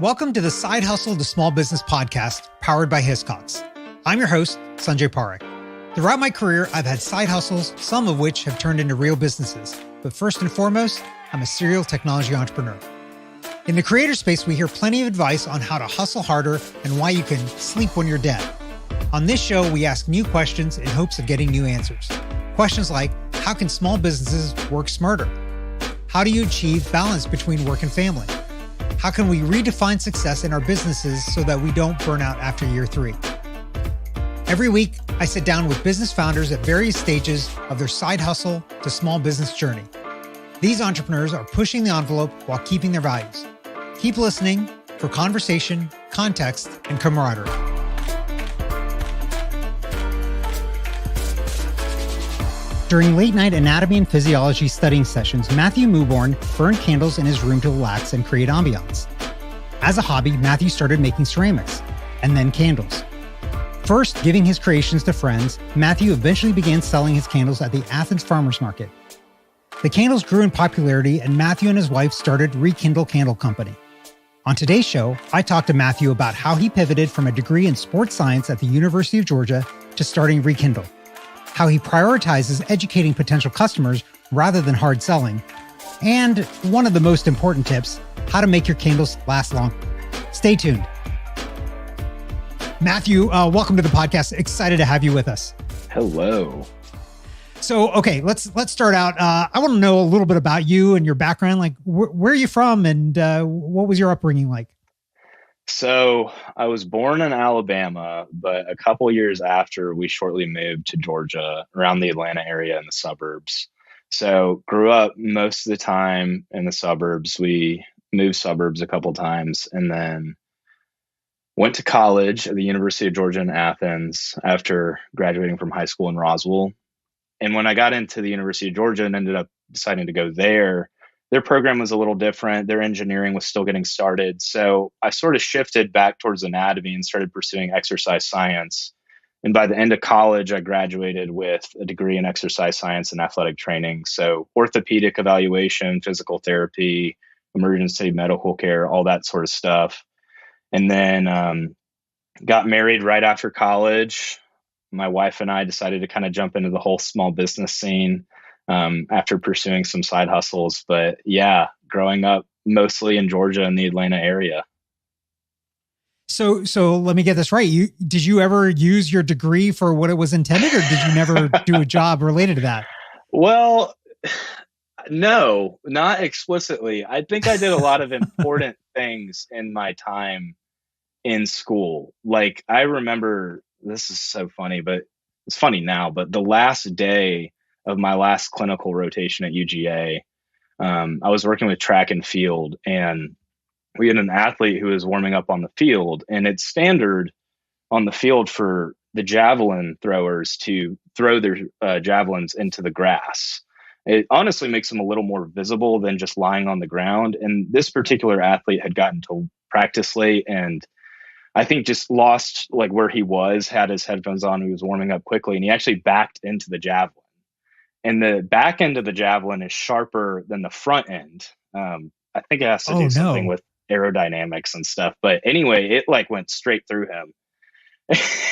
Welcome to the Side Hustle to Small Business podcast powered by Hiscox. I'm your host, Sanjay Parekh. Throughout my career, I've had side hustles, some of which have turned into real businesses. But first and foremost, I'm a serial technology entrepreneur. In the creator space, we hear plenty of advice on how to hustle harder and why you can sleep when you're dead. On this show, we ask new questions in hopes of getting new answers. Questions like, how can small businesses work smarter? How do you achieve balance between work and family? How can we redefine success in our businesses so that we don't burn out after year 3? Every week, I sit down with business founders at various stages of their side hustle to small business journey. These entrepreneurs are pushing the envelope while keeping their values. Keep listening for conversation, context, and camaraderie. During late-night anatomy and physiology studying sessions, Matthew Mewbourne burned candles in his room to relax and create ambiance. As a hobby, Matthew started making ceramics, and then candles. First giving his creations to friends, Matthew eventually began selling his candles at the Athens farmers market. The candles grew in popularity, and Matthew and his wife started Rekindle Candle Company. On today's show, I talked to Matthew about how he pivoted from a degree in sports science at the University of Georgia to starting Rekindle, how he prioritizes educating potential customers rather than hard selling, and one of the most important tips, how to make your candles last long. Stay tuned. Matthew, welcome to the podcast. Excited to have you with us. Hello. So, okay, let's start out. I want to know a little bit about you and your background. Like, where are you from, and what was your upbringing like? So I was born in Alabama, but a couple years after, we shortly moved to Georgia, around the Atlanta area in the suburbs. So grew up most of the time in the suburbs. We moved suburbs a couple times, and then went to college at the University of Georgia in Athens after graduating from high school in Roswell. And when I got into the University of Georgia and ended up deciding to go there, their program was a little different. Their engineering was still getting started. So I sort of shifted back towards anatomy and started pursuing exercise science. And by the end of college, I graduated with a degree in exercise science and athletic training. So orthopedic evaluation, physical therapy, emergency medical care, all that sort of stuff. And then got married right after college. My wife and I decided to kind of jump into the whole small business scene after pursuing some side hustles. But yeah, growing up mostly in Georgia and the Atlanta area. So let me get this right. Did you ever use your degree for what it was intended, or did you never do a job related to that? Well, no, not explicitly. I think I did a lot of important things in my time in school. Like, I remember, this is so funny, but it's funny now, but the last day of my last clinical rotation at UGA, I was working with track and field, and we had an athlete who was warming up on the field, and it's standard on the field for the javelin throwers to throw their javelins into the grass. It honestly makes them a little more visible than just lying on the ground. And this particular athlete had gotten to practice late, and I think just lost like where he was, had his headphones on, he was warming up quickly, and he actually backed into the javelin. And the back end of the javelin is sharper than the front end. I think it has to do something with aerodynamics and stuff. But anyway, it like went straight through him.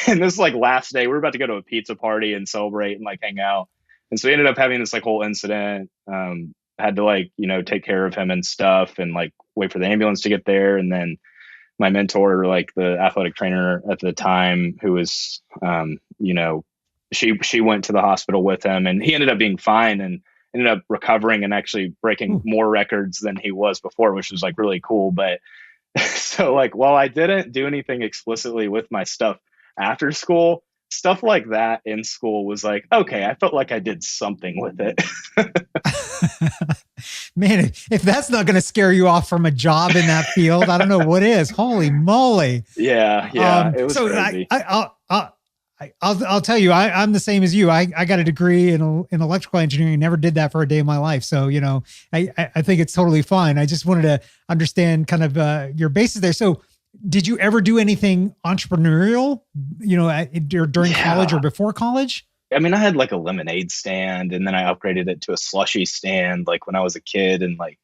And this like last day, we were about to go to a pizza party and celebrate and like hang out. And so we ended up having this like whole incident. Had to like, take care of him and stuff and like wait for the ambulance to get there. And then my mentor, like the athletic trainer at the time, who was, she went to the hospital with him, and he ended up being fine and ended up recovering and actually breaking more records than he was before, which was like really cool. But so like, while I didn't do anything explicitly with my stuff after school, stuff like that in school was like, okay, I felt like I did something with it. Man, if that's not going to scare you off from a job in that field, I don't know what is. Holy moly. Yeah. It was crazy. I'll tell you, I'm the same as you. I got a degree in electrical engineering, never did that for a day in my life. So, I think it's totally fine. I just wanted to understand kind of your basis there. So did you ever do anything entrepreneurial, during college or before college? I mean, I had like a lemonade stand, and then I upgraded it to a slushy stand, like when I was a kid in like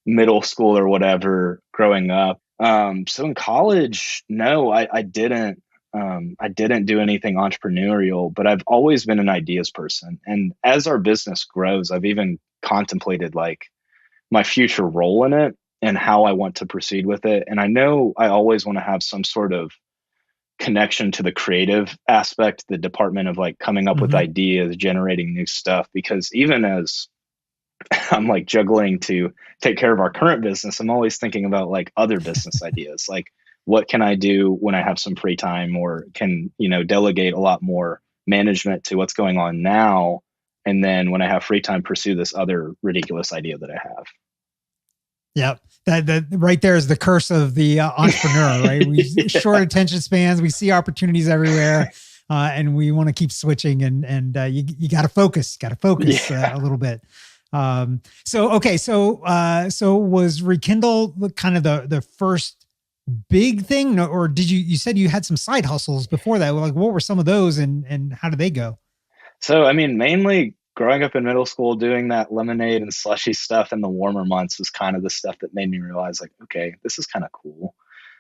middle school or whatever growing up. So in college, no, I didn't. I didn't do anything entrepreneurial, but I've always been an ideas person. And as our business grows, I've even contemplated like my future role in it and how I want to proceed with it. And I know I always want to have some sort of connection to the creative aspect, the department of like coming up with Hmm. ideas, generating new stuff. Because even as I'm like juggling to take care of our current business, I'm always thinking about like other business ideas. Like, what can I do when I have some free time, or can, delegate a lot more management to what's going on now? And then when I have free time, pursue this other ridiculous idea that I have. Yep. That right there is the curse of the entrepreneur, right? We Yeah. short attention spans, we see opportunities everywhere. And we want to keep switching, and you got to focus, Yeah. a little bit. So was Rekindle kind of the first big thing? No, or you said you had some side hustles before that? Like, what were some of those, and how did they go? So, I mean, mainly growing up in middle school, doing that lemonade and slushy stuff in the warmer months was kind of the stuff that made me realize, like, okay, this is kind of cool.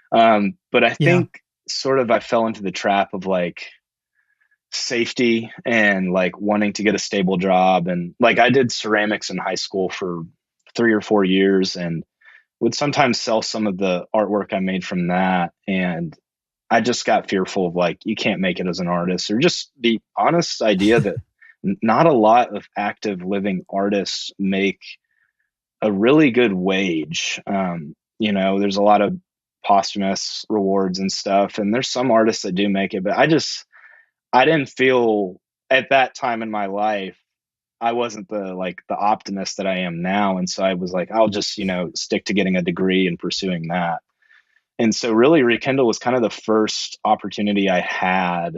But I Yeah. think sort of I fell into the trap of like safety and like wanting to get a stable job. And like I did ceramics in high school for 3 or 4 years and would sometimes sell some of the artwork I made from that. And I just got fearful of like, you can't make it as an artist, or just the honest idea that not a lot of active living artists make a really good wage. There's a lot of posthumous rewards and stuff, and there's some artists that do make it, but I didn't feel at that time in my life I wasn't the optimist that I am now, and so I was like, I'll just stick to getting a degree and pursuing that. And so really Rekindle was kind of the first opportunity I had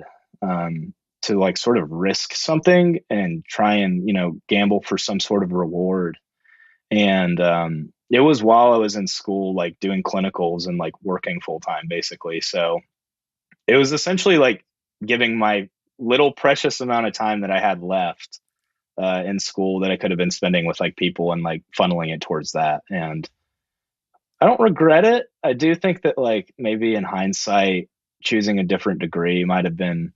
to like sort of risk something and try and gamble for some sort of reward. And it was while I was in school, like doing clinicals and like working full time basically. So it was essentially like giving my little precious amount of time that I had left in school that I could have been spending with like people and like funneling it towards that. And I don't regret it. I do think that like maybe in hindsight, choosing a different degree might have been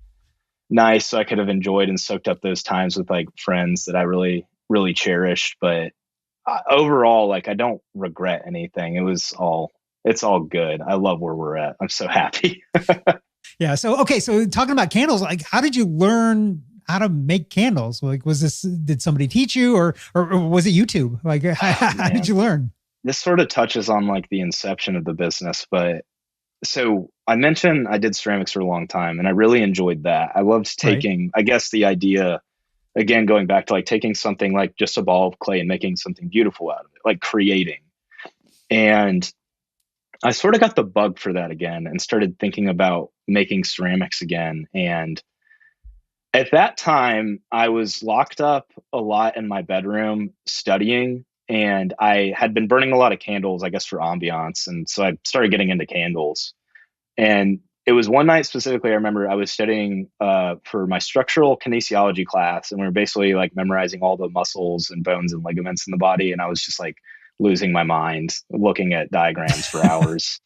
nice. So I could have enjoyed and soaked up those times with like friends that I really, really cherished. But overall, like I don't regret anything. It's all good. I love where we're at. I'm so happy. Yeah. So, okay. So talking about candles, like, how did you learn how to make candles? Like, did somebody teach you, or was it YouTube? Like, Oh how did man, you learn? this sort of touches on like the inception of the business, but so I mentioned I did ceramics for a long time and I really enjoyed that. I loved Right. taking, I guess, the idea, again, going back to like taking something like just a ball of clay and making something beautiful out of it, like creating. And I sort of got the bug for that again and started thinking about making ceramics again. And at that time, I was locked up a lot in my bedroom studying, and I had been burning a lot of candles, I guess, for ambiance. And so I started getting into candles. And it was one night specifically, I remember I was studying for my structural kinesiology class, and we were basically like memorizing all the muscles and bones and ligaments in the body. And I was just like losing my mind looking at diagrams for hours.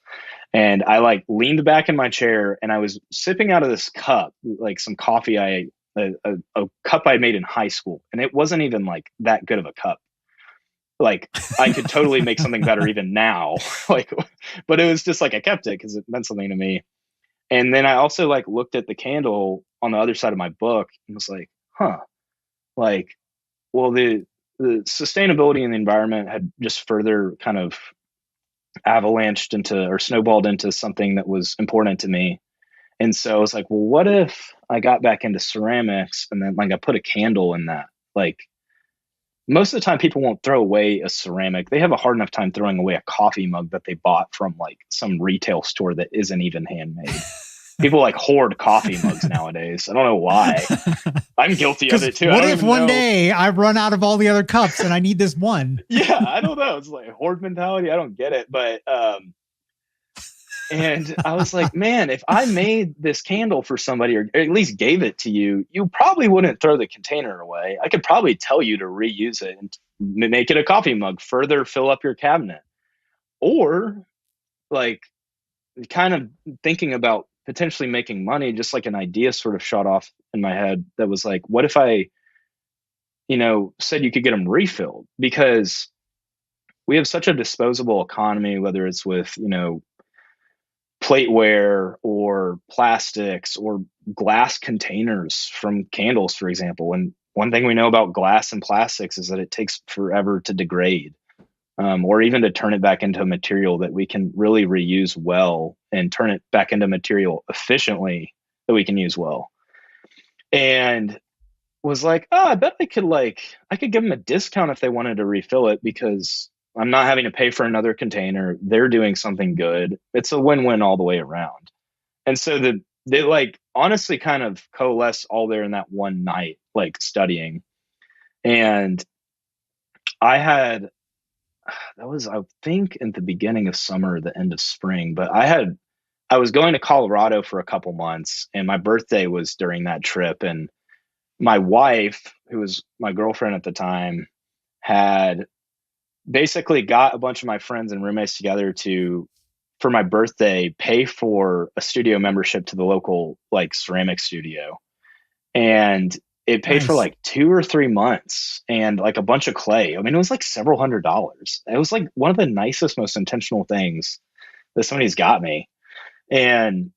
And I like leaned back in my chair and I was sipping out of this cup, like some coffee a cup I made in high school. And it wasn't even like that good of a cup. Like I could totally make something better even now. Like, but it was just like I kept it because it meant something to me. And then I also like looked at the candle on the other side of my book and was like, huh, like, well, the sustainability in the environment had just further kind of avalanched into or snowballed into something that was important to me. And so I was like, well, what if I got back into ceramics and then like I put a candle in that? Like most of the time people won't throw away a ceramic. They have a hard enough time throwing away a coffee mug that they bought from like some retail store that isn't even handmade. People like hoard coffee mugs nowadays. I don't know why. I'm guilty of Because it too. I what don't if even one know. day I run out of all the other cups and I need this one? Yeah, I don't know. It's like hoard mentality. I don't get it. But and I was like, man, if I made this candle for somebody or at least gave it to you, you probably wouldn't throw the container away. I could probably tell you to reuse it and make it a coffee mug, further fill up your cabinet. Or like kind of thinking about potentially making money, just like an idea sort of shot off in my head that was like, what if I, said you could get them refilled? Because we have such a disposable economy, whether it's with, plateware or plastics or glass containers from candles, for example. And one thing we know about glass and plastics is that it takes forever to degrade, or even to turn it back into a material that we can really reuse well and turn it back into material efficiently that we can use well. And was like, oh, I bet I could give them a discount if they wanted to refill it, because I'm not having to pay for another container. They're doing something good. It's a win-win all the way around. And so they like honestly kind of coalesce all there in that one night, like studying. And I had, that was, I think, in the beginning of summer, the end of spring, but I was going to Colorado for a couple months, and my birthday was during that trip. And my wife, who was my girlfriend at the time, had basically got a bunch of my friends and roommates together to, for my birthday, pay for a studio membership to the local like ceramic studio. And it paid for Nice. like 2 or 3 months and like a bunch of clay. I mean, it was like several $100s. It was like one of the nicest, most intentional things that somebody's got me. And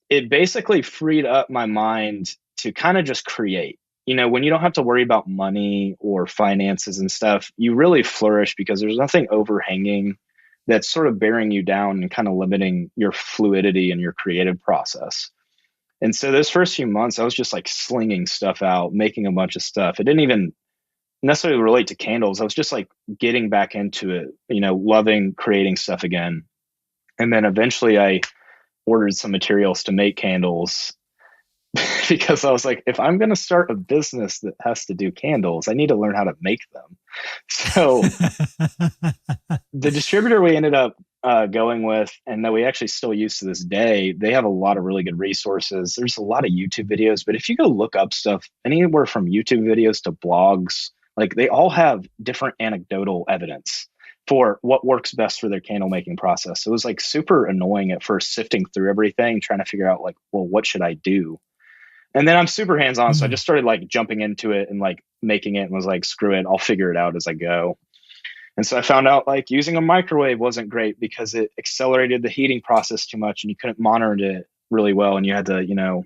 it basically freed up my mind to kind of just create. When you don't have to worry about money or finances and stuff, you really flourish because there's nothing overhanging that's sort of bearing you down and kind of limiting your fluidity and your creative process. And so those first few months, I was just like slinging stuff out, making a bunch of stuff. It didn't even necessarily relate to candles. I was just like getting back into it, loving creating stuff again. And then eventually I ordered some materials to make candles because I was like, if I'm going to start a business that has to do candles, I need to learn how to make them. So the distributor we ended up going with, and that we actually still use to this day, they have a lot of really good resources. There's a lot of YouTube videos, but if you go look up stuff, anywhere from YouTube videos to blogs, like they all have different anecdotal evidence for what works best for their candle making process. So it was like super annoying at first, sifting through everything, trying to figure out like, well, what should I do? And then I'm super hands-on. So I just started like jumping into it and like making it, and was like, screw it, I'll figure it out as I go. And so I found out like using a microwave wasn't great because it accelerated the heating process too much and you couldn't monitor it really well. And you had to,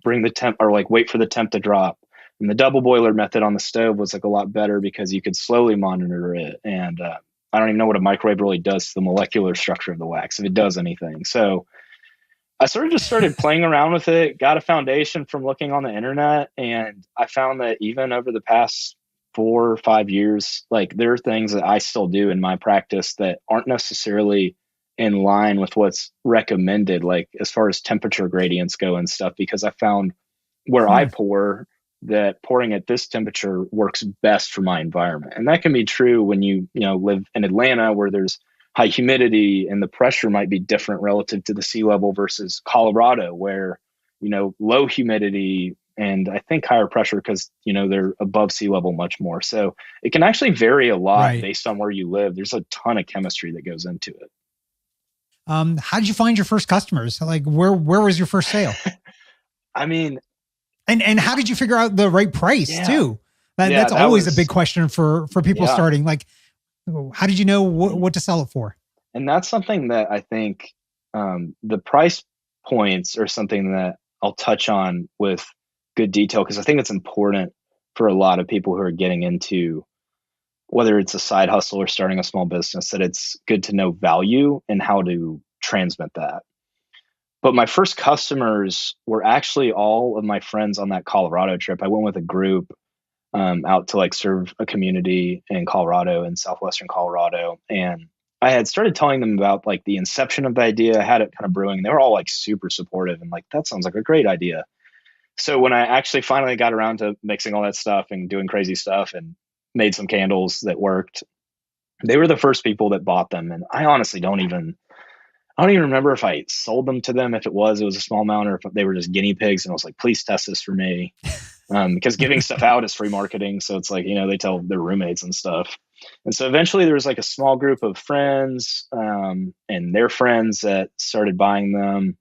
bring the temp or like wait for the temp to drop. And the double boiler method on the stove was like a lot better because you could slowly monitor it. And I don't even know what a microwave really does to the molecular structure of the wax, if it does anything. So I sort of just started playing around with it, got a foundation from looking on the internet. And I found that even over the past 4 or 5 years, like there are things that I still do in my practice that aren't necessarily in line with what's recommended, like as far as temperature gradients go and stuff, because I found where I pour that pouring at this temperature works best for my environment. And that can be true when you live in Atlanta, where there's high humidity and the pressure might be different relative to the sea level, versus Colorado, where, low humidity and I think higher pressure because, they're above sea level much more. So it can actually vary a lot based on where you live. There's a ton of chemistry that goes into it. How did you find your first customers? Like where was your first sale? I mean, and how did you figure out the right price too? That's always a big question for people starting. Like, how did you know what to sell it for? And that's something that I think the price points are something that I'll touch on with good detail, because I think it's important for a lot of people who are getting into, whether it's a side hustle or starting a small business, that it's good to know value and how to transmit that. But my first customers were actually all of my friends on that Colorado trip. I went with a group out to like serve a community in Colorado, in southwestern Colorado. And I had started telling them about like the inception of the idea. I had it kind of brewing. They were all like super supportive and like, that sounds like a great idea. So when I actually finally got around to mixing all that stuff and doing crazy stuff and made some candles that worked, they were the first people that bought them. And I honestly don't even remember if I sold them to them, if it was a small amount, or if they were just guinea pigs. And I was like, please test this for me. Because giving stuff out is free marketing. So it's like, they tell their roommates and stuff. And so eventually there was like a small group of friends and their friends that started buying them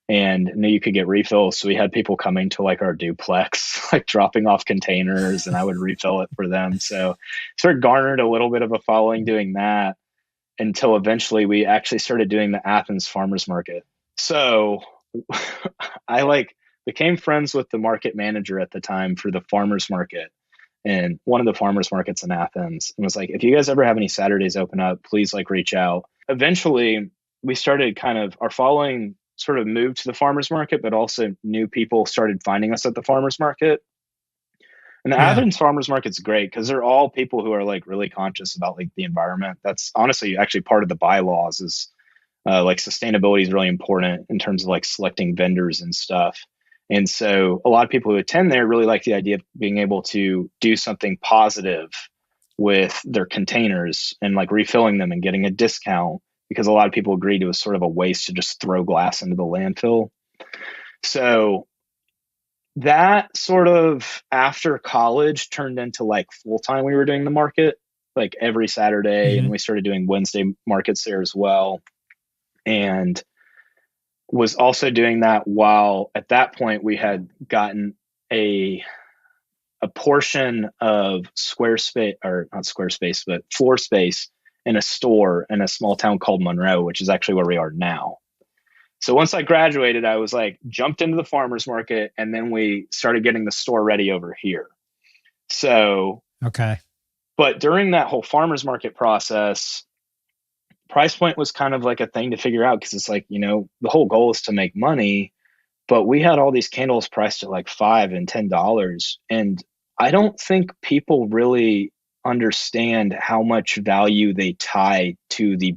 and knew you could get refills. So we had people coming to like our duplex, like dropping off containers, and I would refill it for them. So sort of garnered a little bit of a following doing that until eventually we actually started doing the Athens farmers market. So I like became friends with the market manager at the time for the farmers market and one of the farmers markets in Athens, and was like, if you guys ever have any Saturdays open up, please like reach out. Eventually we started kind of our following sort of moved to the farmers market, but also new people started finding us at the farmers market. And the Athens farmers market's great because they're all people who are like really conscious about like the environment. That's honestly actually part of the bylaws is like sustainability is really important in terms of like selecting vendors and stuff. And so a lot of people who attend there really like the idea of being able to do something positive with their containers and like refilling them and getting a discount, because a lot of people agreed it was sort of a waste to just throw glass into the landfill. So that sort of after college turned into like full time. We were doing the market like every Saturday, and we started doing Wednesday markets there as well. And was also doing that while at that point we had gotten a portion of square space, or not square space, but floor space in a store in a small town called Monroe, which is actually where we are now. So once I graduated, I was like jumped into the farmers market, and then we started getting the store ready over here. So, okay. But during that whole farmers market process, price point was kind of like a thing to figure out, because it's like, you know, the whole goal is to make money, but we had all these candles priced at like $5 and $10. And I don't think people really understand how much value they tie to the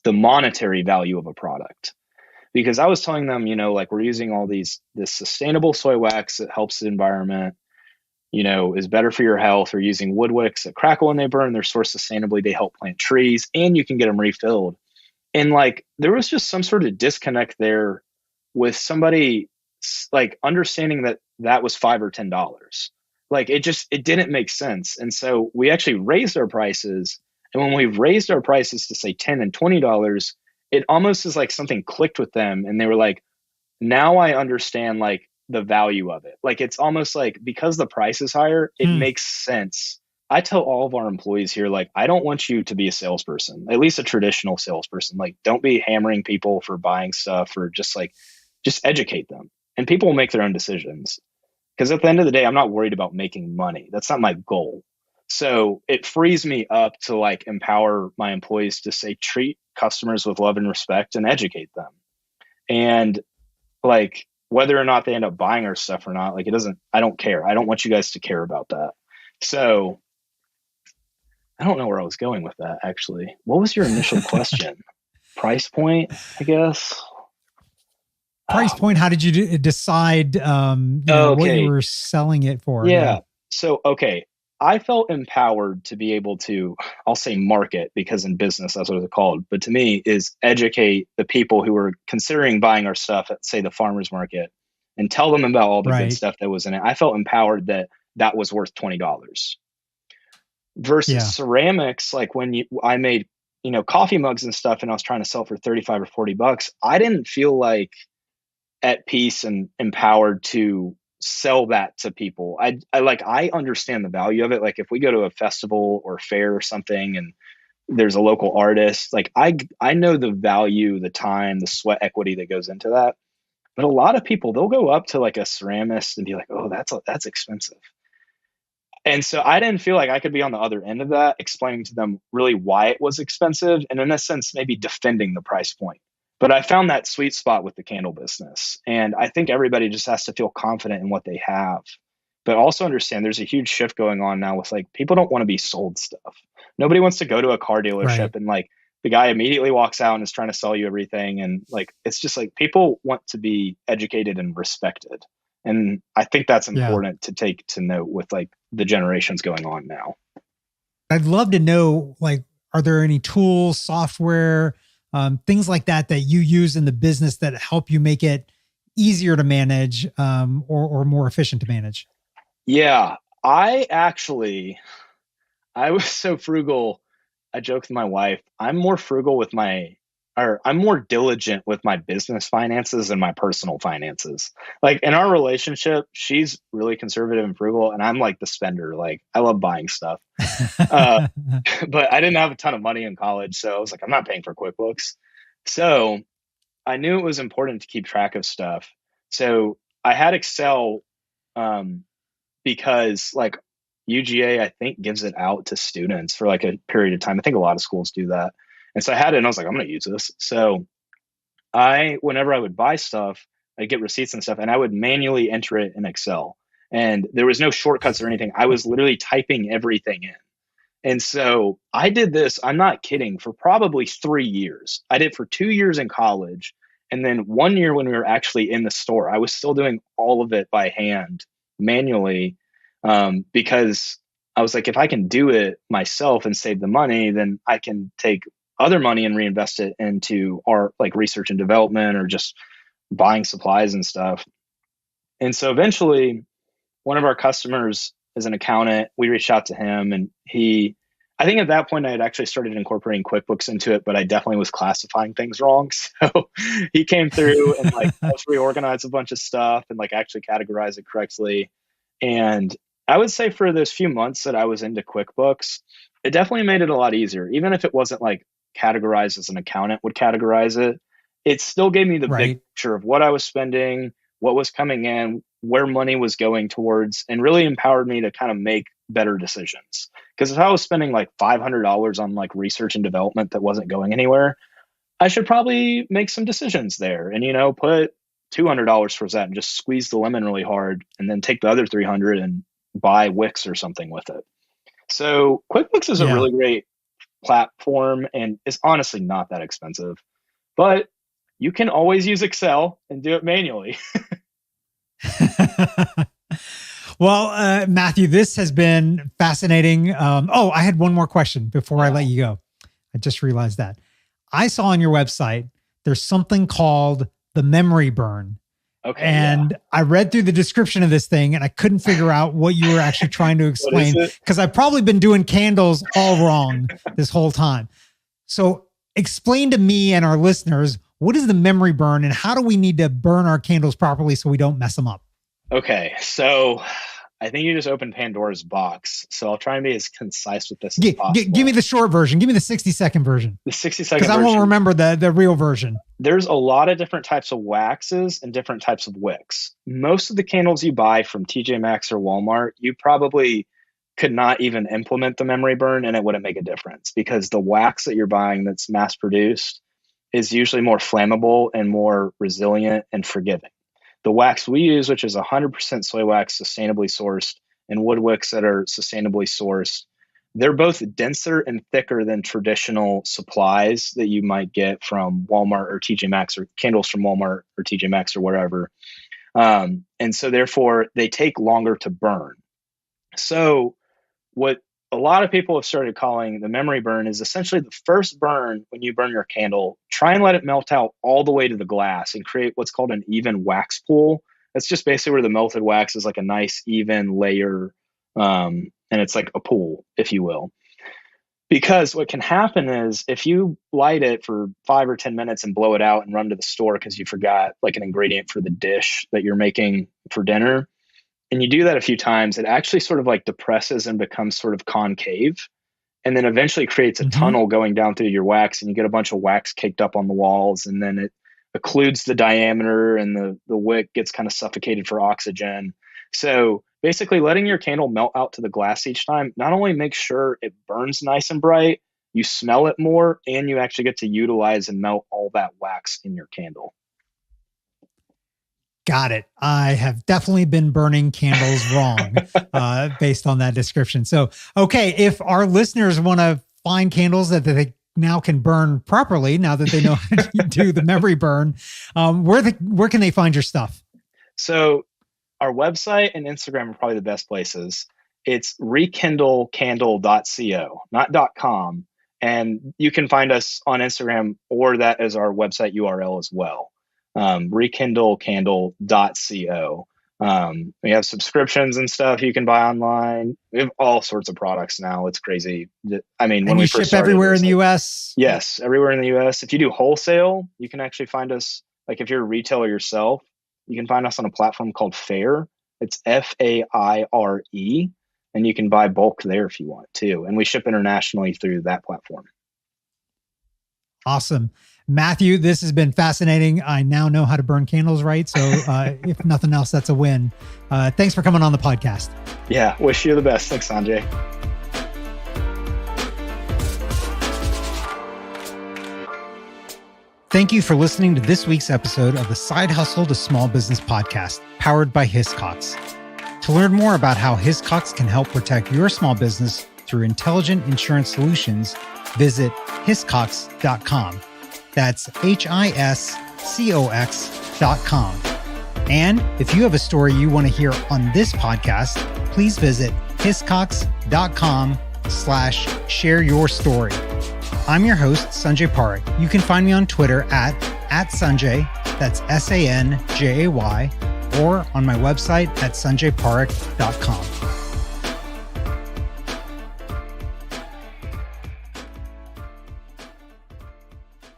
monetary value of a product. Because I was telling them, you know, like we're using all this sustainable soy wax that helps the environment, you know, is better for your health. We're using wood wicks that crackle when they burn. They're sourced sustainably. They help plant trees, and you can get them refilled. And like, there was just some sort of disconnect there with somebody like understanding that that was $5 or $10. Like it didn't make sense. And so we actually raised our prices. And when we raised our prices to say $10 and $20, it almost is like something clicked with them. And they were like, now I understand like the value of it. Like, it's almost like because the price is higher, it makes sense. I tell all of our employees here, like, I don't want you to be a salesperson, at least a traditional salesperson. Like, don't be hammering people for buying stuff, or just educate them, and people will make their own decisions. Because at the end of the day, I'm not worried about making money. That's not my goal. So it frees me up to like empower my employees to say, treat customers with love and respect and educate them. And like, whether or not they end up buying our stuff or not, like I don't care. I don't want you guys to care about that. So I don't know where I was going with that, actually. What was your initial question? Price point, I guess. Price point. How did you decide what you were selling it for? Yeah. So, okay. I felt empowered to be able to, I'll say market, because in business, that's what it's called. But to me is educate the people who are considering buying our stuff at, say, the farmer's market, and tell them about all the good stuff that was in it. I felt empowered that that was worth $20 versus ceramics. Like when I made, coffee mugs and stuff, and I was trying to sell for 35 or $40, I didn't feel like at peace and empowered to sell that to people. I understand the value of it. Like if we go to a festival or fair or something and there's a local artist, like I know the value, the time, the sweat equity that goes into that. But a lot of people, they'll go up to like a ceramist and be like, oh, that's expensive. And so I didn't feel like I could be on the other end of that, explaining to them really why it was expensive, and in a sense, maybe defending the price point. But I found that sweet spot with the candle business. And I think everybody just has to feel confident in what they have, but also understand there's a huge shift going on now with like, people don't want to be sold stuff. Nobody wants to go to a car dealership and like the guy immediately walks out and is trying to sell you everything. And like, it's just like, people want to be educated and respected. And I think that's important to take to note with like the generations going on now. I'd love to know, like, are there any tools, software, things like that you use in the business that help you make it easier to manage or more efficient to manage? Yeah, I I was so frugal. I joked with my wife, I'm more frugal with I'm more diligent with my business finances and my personal finances. Like in our relationship, she's really conservative and frugal, and I'm like the spender. Like I love buying stuff. Uh, but I didn't have a ton of money in college. So I was like, I'm not paying for QuickBooks. So I knew it was important to keep track of stuff. So I had Excel, um, because like UGA, I think, gives it out to students for like a period of time. I think a lot of schools do that. And so I had it and I was like, I'm going to use this. So whenever I would buy stuff, I'd get receipts and stuff, and I would manually enter it in Excel. And there was no shortcuts or anything. I was literally typing everything in. And so I did this, I'm not kidding, for probably 3 years. I did for 2 years in college. And then 1 year when we were actually in the store, I was still doing all of it by hand, manually, because I was like, if I can do it myself and save the money, then I can take other money and reinvest it into our like research and development or just buying supplies and stuff. And so eventually, one of our customers is an accountant. We reached out to him, and I think at that point I had actually started incorporating QuickBooks into it, but I definitely was classifying things wrong. So he came through and like helped reorganize a bunch of stuff and like actually categorize it correctly. And I would say for those few months that I was into QuickBooks, it definitely made it a lot easier. Even if it wasn't like categorized as an accountant would categorize it, it still gave me the big Right. picture of what I was spending, what was coming in, where money was going towards, and really empowered me to kind of make better decisions. Because if I was spending like $500 on like research and development that wasn't going anywhere, I should probably make some decisions there and, put $200 towards that and just squeeze the lemon really hard and then take the other 300 and buy Wix or something with it. So QuickBooks is a Yeah. really great platform and it's honestly not that expensive, but you can always use Excel and do it manually. Well, Matthew, this has been fascinating. I had one more question before I let you go. I just realized that I saw on your website, there's something called the memory burn. Okay. And I read through the description of this thing and I couldn't figure out what you were actually trying to explain because I've probably been doing candles all wrong this whole time. So explain to me and our listeners, what is the memory burn and how do we need to burn our candles properly so we don't mess them up? Okay, so I think you just opened Pandora's box. So I'll try and be as concise with this as possible. Give me the short version. Give me the 60-second version. The 60-second version. Because I won't remember the real version. There's a lot of different types of waxes and different types of wicks. Most of the candles you buy from TJ Maxx or Walmart, you probably could not even implement the memory burn and it wouldn't make a difference because the wax that you're buying that's mass produced is usually more flammable and more resilient and forgiving. The wax we use, which is 100% soy wax, sustainably sourced, and wood wicks that are sustainably sourced, they're both denser and thicker than traditional supplies that you might get from Walmart or TJ Maxx or candles from Walmart or TJ Maxx or wherever. And so therefore, they take longer to burn. So what a lot of people have started calling the memory burn is essentially the first burn when you burn your candle. Try and let it melt out all the way to the glass and create what's called an even wax pool. That's just basically where the melted wax is like a nice even layer, and it's like a pool, if you will. Because what can happen is if you light it for 5 or 10 minutes and blow it out and run to the store because you forgot like an ingredient for the dish that you're making for dinner, and you do that a few times, it actually sort of like depresses and becomes sort of concave and then eventually creates a tunnel going down through your wax and you get a bunch of wax caked up on the walls and then it occludes the diameter and the wick gets kind of suffocated for oxygen. So basically letting your candle melt out to the glass each time not only makes sure it burns nice and bright, you smell it more, and you actually get to utilize and melt all that wax in your candle. Got it. I have definitely been burning candles wrong based on that description. So, okay, if our listeners want to find candles that they now can burn properly, now that they know how to do the memory burn, where can they find your stuff? So our website and Instagram are probably the best places. It's rekindlecandle.co, not .com. And you can find us on Instagram or that as our website URL as well. Rekindlecandle.co. We have subscriptions and stuff you can buy online. We have all sorts of products now. It's crazy. I mean, when And we you first ship started, everywhere in the US? Yes, everywhere in the US. If you do wholesale, you can actually find us. Like if you're a retailer yourself, you can find us on a platform called Faire. It's FAIRE, and you can buy bulk there if you want to. And we ship internationally through that platform. Awesome. Matthew, this has been fascinating. I now know how to burn candles right. So if nothing else, that's a win. Thanks for coming on the podcast. Yeah, wish you the best. Thanks, Sanjay. Thank you for listening to this week's episode of the Side Hustle to Small Business podcast, powered by Hiscox. To learn more about how Hiscox can help protect your small business through intelligent insurance solutions, visit hiscox.com. That's HISCOX.com. And if you have a story you want to hear on this podcast, please visit hiscox.com/share your story. I'm your host, Sanjay Parekh. You can find me on Twitter at Sanjay, that's SANJAY, or on my website at sanjayparekh.com.